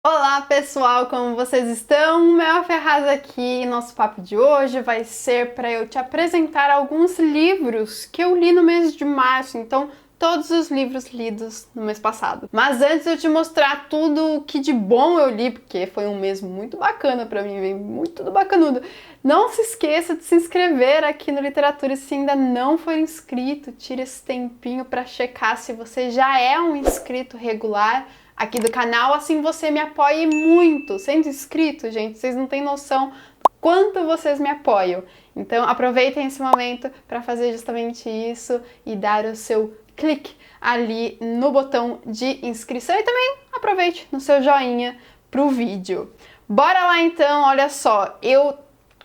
Olá pessoal, como vocês estão? Mel Ferraz aqui e nosso papo de hoje vai ser para eu te apresentar alguns livros que eu li no mês de março, então todos os livros lidos no mês passado. Mas antes de eu te mostrar tudo o que de bom eu li, porque foi um mês muito bacana para mim, veio muito do bacanudo, não se esqueça de se inscrever aqui no Literatura se ainda não for inscrito, tire esse tempinho para checar se você já é um inscrito regular aqui do canal, assim você me apoie muito. Sendo inscrito, gente, vocês não têm noção do quanto vocês me apoiam. Então aproveitem esse momento para fazer justamente isso e dar o seu clique ali no botão de inscrição e também aproveite no seu joinha pro vídeo. Bora lá então, olha só, eu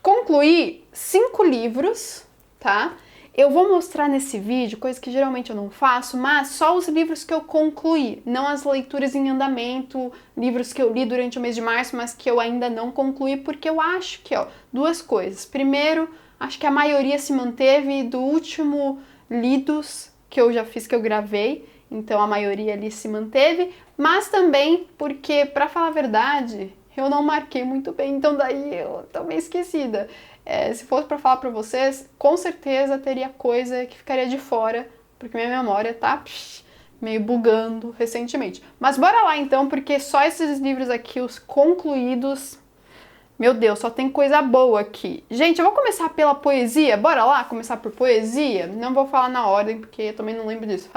concluí 5 livros, tá? Eu vou mostrar nesse vídeo, coisa que geralmente eu não faço, mas só os livros que eu concluí, não as leituras em andamento, livros que eu li durante o mês de março, mas que eu ainda não concluí, porque eu acho que, duas coisas. Primeiro, acho que a maioria se manteve do último lidos que eu já fiz, que eu gravei, então a maioria ali se manteve, mas também porque, pra falar a verdade, eu não marquei muito bem, então daí eu tô meio esquecida. Se fosse para falar para vocês, com certeza teria coisa que ficaria de fora, porque minha memória tá meio bugando recentemente. Mas bora lá então, porque só esses livros aqui, os concluídos, meu Deus, só tem coisa boa aqui. Gente, eu vou começar pela poesia, bora lá começar por poesia? Não vou falar na ordem, porque eu também não lembro disso.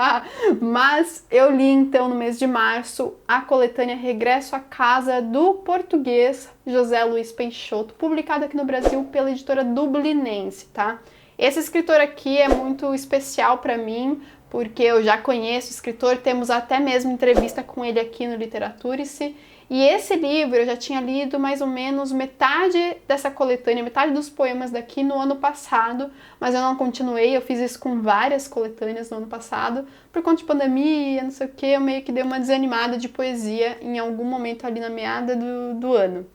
Mas eu li então no mês de março a coletânea Regresso à Casa do português José Luiz Peixoto, publicada aqui no Brasil pela editora Dublinense, tá? Esse escritor aqui é muito especial para mim, porque eu já conheço o escritor, temos até mesmo entrevista com ele aqui no Literaturice. E esse livro eu já tinha lido mais ou menos metade dessa coletânea, metade dos poemas daqui no ano passado, mas eu não continuei, eu fiz isso com várias coletâneas no ano passado, por conta de pandemia, não sei o que, eu meio que dei uma desanimada de poesia em algum momento ali na meada do ano.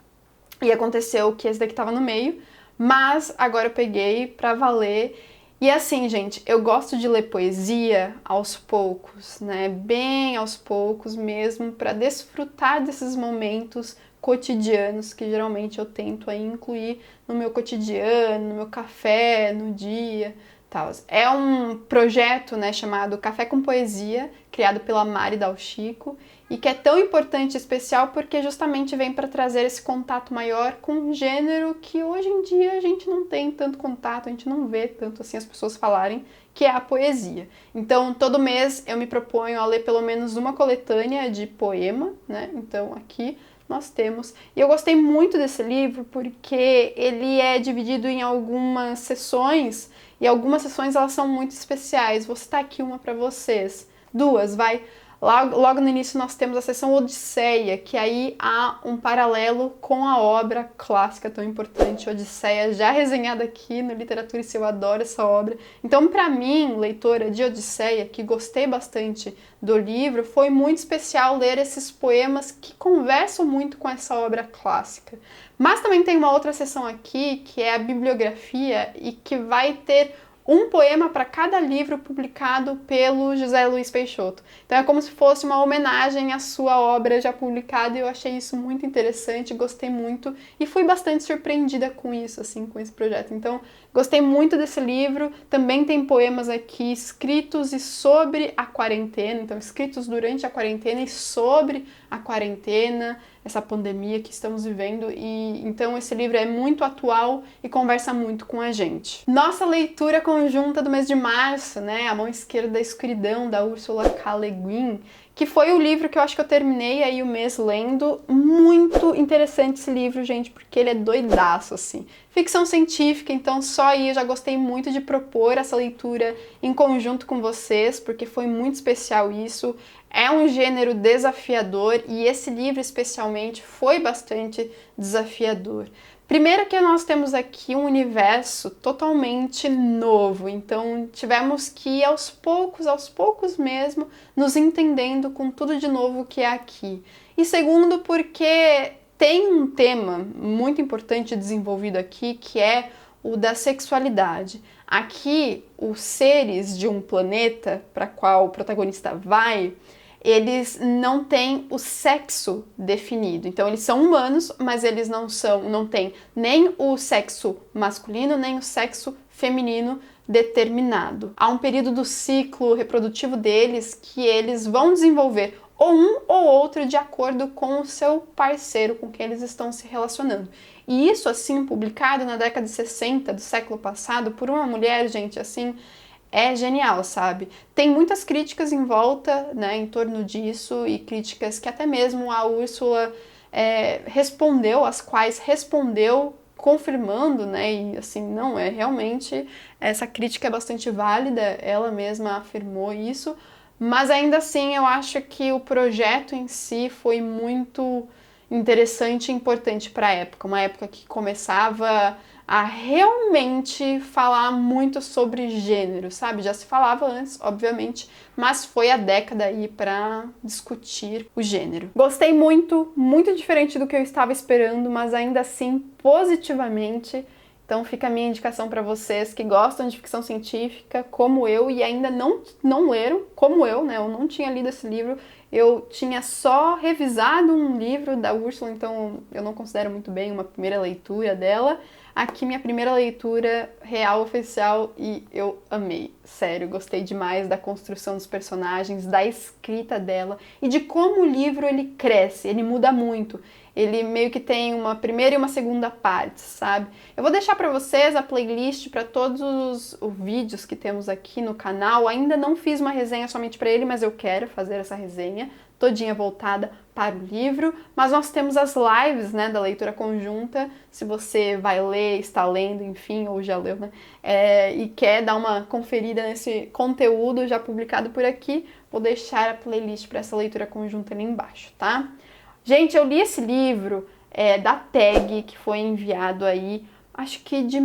E aconteceu que esse daqui tava no meio, mas agora eu peguei pra valer. E assim, gente, eu gosto de ler poesia aos poucos, né? Bem aos poucos mesmo, para desfrutar desses momentos cotidianos que geralmente eu tento aí incluir no meu cotidiano, no meu café, no dia, tal. É um projeto, né, chamado Café com Poesia, criado pela Mari Dal Chico, e que é tão importante e especial porque justamente vem para trazer esse contato maior com um gênero que hoje em dia a gente não tem tanto contato, a gente não vê tanto assim as pessoas falarem, que é a poesia. Então, todo mês eu me proponho a ler pelo menos uma coletânea de poema, né? Então, aqui nós temos. E eu gostei muito desse livro porque ele é dividido em algumas sessões, e algumas sessões elas são muito especiais. Vou citar aqui uma para vocês. Duas, vai. Logo no início nós temos a seção Odisseia, que aí há um paralelo com a obra clássica tão importante, Odisseia, já resenhada aqui no Literatura, e eu adoro essa obra. Então, para mim, leitora de Odisseia, que gostei bastante do livro, foi muito especial ler esses poemas que conversam muito com essa obra clássica. Mas também tem uma outra seção aqui, que é a bibliografia, e que vai ter um poema para cada livro publicado pelo José Luiz Peixoto. Então é como se fosse uma homenagem à sua obra já publicada, e eu achei isso muito interessante, gostei muito e fui bastante surpreendida com isso, assim, com esse projeto. Então, gostei muito desse livro. Também tem poemas aqui escritos e sobre a quarentena, então escritos durante a quarentena e sobre a quarentena, essa pandemia que estamos vivendo, e então esse livro é muito atual e conversa muito com a gente. Nossa leitura conjunta do mês de março, né, A Mão Esquerda da Escuridão, da Ursula K. Le Guin, que foi o livro que eu acho que eu terminei aí o mês lendo. Muito interessante esse livro, gente, porque ele é doidaço, assim. Ficção científica, então só aí eu já gostei muito de propor essa leitura em conjunto com vocês, porque foi muito especial isso. É um gênero desafiador e esse livro especialmente foi bastante desafiador. Primeiro que nós temos aqui um universo totalmente novo, então tivemos que ir aos poucos mesmo, nos entendendo com tudo de novo que é aqui. E segundo, porque tem um tema muito importante desenvolvido aqui, que é o da sexualidade. Aqui, os seres de um planeta para qual o protagonista vai, eles não têm o sexo definido. Então eles são humanos, mas eles não têm nem o sexo masculino, nem o sexo feminino determinado. Há um período do ciclo reprodutivo deles que eles vão desenvolver ou um ou outro de acordo com o seu parceiro com quem eles estão se relacionando. E isso, assim, publicado na década de 60 do século passado por uma mulher, gente, assim, é genial, sabe? Tem muitas críticas em volta, né, em torno disso, e críticas que até mesmo a Úrsula respondeu, as quais respondeu confirmando, né, e assim, não, realmente, essa crítica é bastante válida, ela mesma afirmou isso, mas ainda assim eu acho que o projeto em si foi muito interessante e importante para a época, uma época que começava a realmente falar muito sobre gênero, sabe? Já se falava antes, obviamente, mas foi a década aí para discutir o gênero. Gostei muito, muito diferente do que eu estava esperando, mas ainda assim positivamente. Então fica a minha indicação para vocês que gostam de ficção científica, como eu, e ainda não leram, como eu, né? Eu não tinha lido esse livro, eu tinha só revisado um livro da Úrsula, então eu não considero muito bem uma primeira leitura dela. Aqui minha primeira leitura real, oficial, e eu amei. Sério, gostei demais da construção dos personagens, da escrita dela e de como o livro ele cresce, ele muda muito. Ele meio que tem uma primeira e uma segunda parte, sabe? Eu vou deixar para vocês a playlist para todos os vídeos que temos aqui no canal. Ainda não fiz uma resenha somente para ele, mas eu quero fazer essa resenha todinha voltada para o livro, mas nós temos as lives, né, da leitura conjunta, se você vai ler, está lendo, enfim, ou já leu, né, e quer dar uma conferida nesse conteúdo já publicado por aqui, vou deixar a playlist para essa leitura conjunta ali embaixo, tá? Gente, eu li esse livro da Tag, que foi enviado aí, acho que de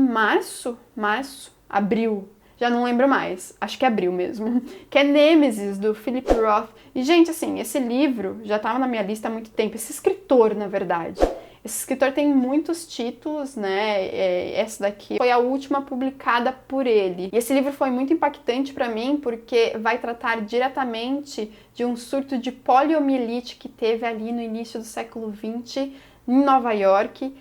abril, já não lembro mais, acho que é abril mesmo, que é Nêmesis, do Philip Roth. E, gente, assim, esse livro já estava na minha lista há muito tempo, esse escritor, na verdade. Esse escritor tem muitos títulos, né, essa daqui foi a última publicada por ele. E esse livro foi muito impactante para mim, porque vai tratar diretamente de um surto de poliomielite que teve ali no início do século XX, em Nova York,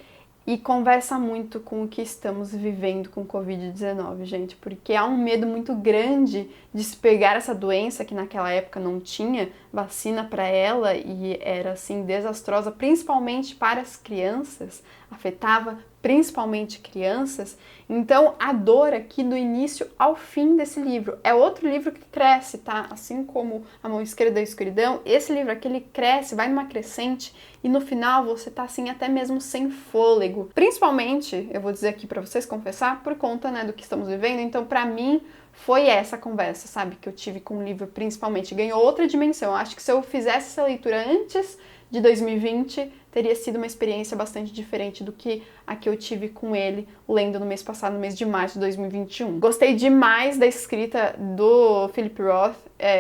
e conversa muito com o que estamos vivendo com Covid-19, gente, porque há um medo muito grande de se pegar essa doença que naquela época não tinha vacina para ela e era assim desastrosa, principalmente para as crianças, afetava principalmente crianças. Então a dor aqui do início ao fim desse livro é outro livro que cresce, tá? Assim como A Mão Esquerda da Escuridão, esse livro aqui ele cresce, vai numa crescente e no final você tá assim até mesmo sem fôlego. Principalmente, eu vou dizer aqui para vocês confessar, por conta, né, do que estamos vivendo. Então para mim foi essa conversa, sabe, que eu tive com o livro principalmente. Ganhou outra dimensão. Eu acho que se eu fizesse essa leitura antes de 2020, teria sido uma experiência bastante diferente do que a que eu tive com ele lendo no mês passado, no mês de março de 2021. Gostei demais da escrita do Philip Roth,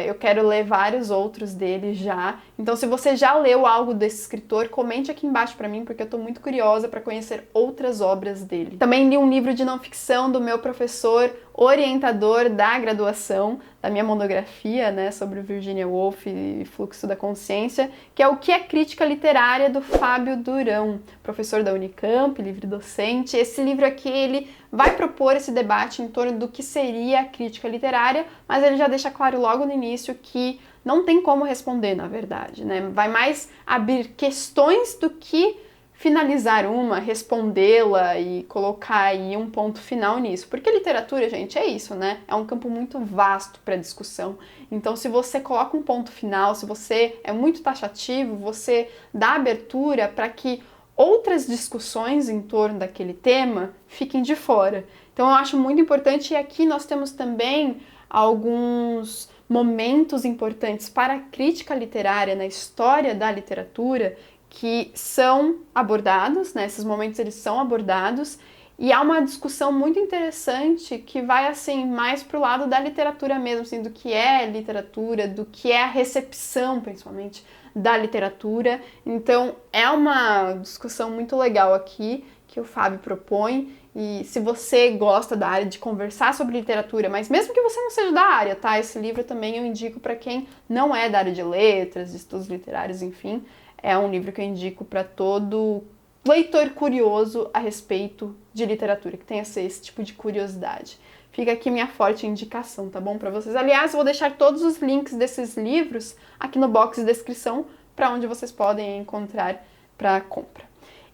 eu quero ler vários outros dele já. Então, se você já leu algo desse escritor, comente aqui embaixo pra mim, porque eu tô muito curiosa para conhecer outras obras dele. Também li um livro de não ficção do meu professor orientador da graduação, da minha monografia, né, sobre Virginia Woolf e fluxo da consciência, que é O que é Crítica Literária, do Fábio Durão, professor da Unicamp, livre docente. Esse livro aqui, ele vai propor esse debate em torno do que seria a crítica literária, mas ele já deixa claro logo no início que não tem como responder, na verdade, né? Vai mais abrir questões do que finalizar uma, respondê-la e colocar aí um ponto final nisso. Porque literatura, gente, é isso, né? É um campo muito vasto para discussão. Então, se você coloca um ponto final, se você é muito taxativo, você dá abertura para que outras discussões em torno daquele tema fiquem de fora. Então, eu acho muito importante, e aqui nós temos também alguns momentos importantes para a crítica literária na história da literatura que são abordados, né? Esses momentos eles são abordados, e há uma discussão muito interessante que vai assim mais pro lado da literatura mesmo, assim, do que é literatura, do que é a recepção, principalmente, da literatura. Então é uma discussão muito legal aqui que o Fábio propõe, E se você gosta da área de conversar sobre literatura, mas mesmo que você não seja da área, tá? Esse livro também eu indico para quem não é da área de letras, de estudos literários, enfim. É um livro que eu indico para todo leitor curioso a respeito de literatura, que tenha esse tipo de curiosidade. Fica aqui minha forte indicação, tá bom? Para vocês. Aliás, eu vou deixar todos os links desses livros aqui no box de descrição, para onde vocês podem encontrar para compra.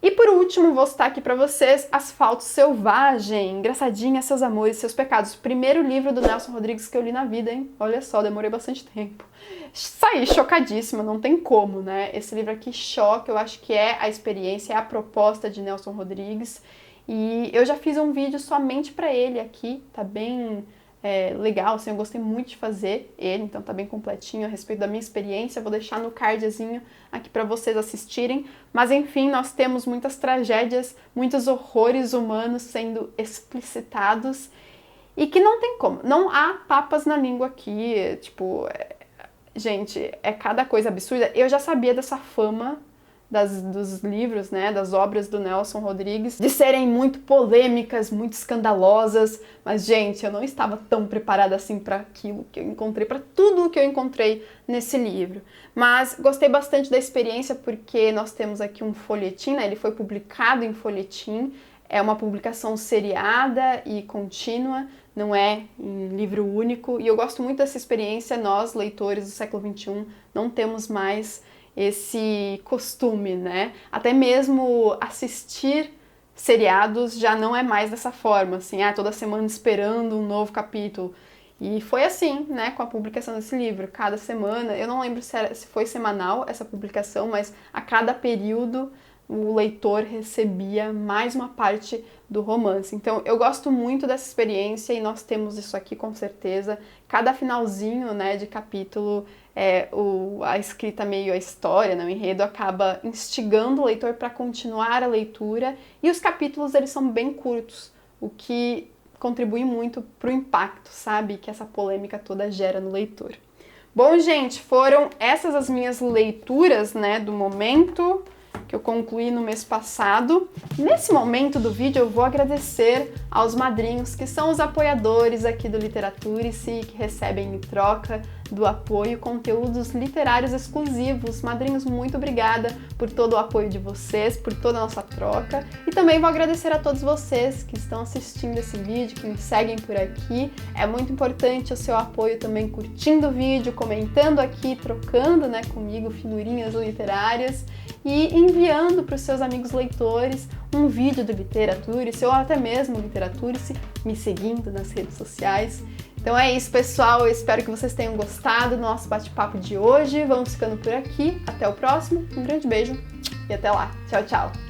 E por último, vou citar aqui para vocês Asfalto Selvagem, Engraçadinha, Seus Amores, Seus Pecados. Primeiro livro do Nelson Rodrigues que eu li na vida, hein? Olha só, demorei bastante tempo. Saí chocadíssima, não tem como, né? Esse livro aqui choca, eu acho que é a experiência, é a proposta de Nelson Rodrigues. E eu já fiz um vídeo somente para ele aqui, tá bem legal, assim, eu gostei muito de fazer ele, então tá bem completinho a respeito da minha experiência, vou deixar no cardzinho aqui para vocês assistirem, mas enfim, nós temos muitas tragédias, muitos horrores humanos sendo explicitados e que não tem como, não há papas na língua aqui, tipo, gente, é cada coisa absurda. Eu já sabia dessa fama dos livros, né, das obras do Nelson Rodrigues, de serem muito polêmicas, muito escandalosas, mas, gente, eu não estava tão preparada assim para aquilo que eu encontrei, para tudo o que eu encontrei nesse livro. Mas gostei bastante da experiência porque nós temos aqui um folhetim, né, ele foi publicado em folhetim, é uma publicação seriada e contínua, não é em livro único, e eu gosto muito dessa experiência. Nós, leitores do século XXI, não temos mais esse costume, né? Até mesmo assistir seriados já não é mais dessa forma, assim, toda semana esperando um novo capítulo. E foi assim, né, com a publicação desse livro. Cada semana, eu não lembro se foi semanal essa publicação, mas a cada período o leitor recebia mais uma parte do romance. Então, eu gosto muito dessa experiência e nós temos isso aqui com certeza. Cada finalzinho, né, de capítulo, a escrita meio a história, né, o enredo acaba instigando o leitor para continuar a leitura e os capítulos, eles são bem curtos, o que contribui muito para o impacto, sabe, que essa polêmica toda gera no leitor. Bom, gente, foram essas as minhas leituras, né, do momento, que eu concluí no mês passado. Nesse momento do vídeo eu vou agradecer aos madrinhos, que são os apoiadores aqui do Literaturice, que recebem em troca do apoio conteúdos literários exclusivos. Madrinhos, muito obrigada por todo o apoio de vocês, por toda a nossa troca. E também vou agradecer a todos vocês que estão assistindo esse vídeo, que me seguem por aqui. É muito importante o seu apoio também curtindo o vídeo, comentando aqui, trocando, né, comigo figurinhas literárias e enviando para os seus amigos leitores um vídeo do Literaturice ou até mesmo Literaturice, me seguindo nas redes sociais. Então é isso, pessoal, eu espero que vocês tenham gostado do nosso bate-papo de hoje. Vamos ficando por aqui, até o próximo, um grande beijo e até lá. Tchau, tchau!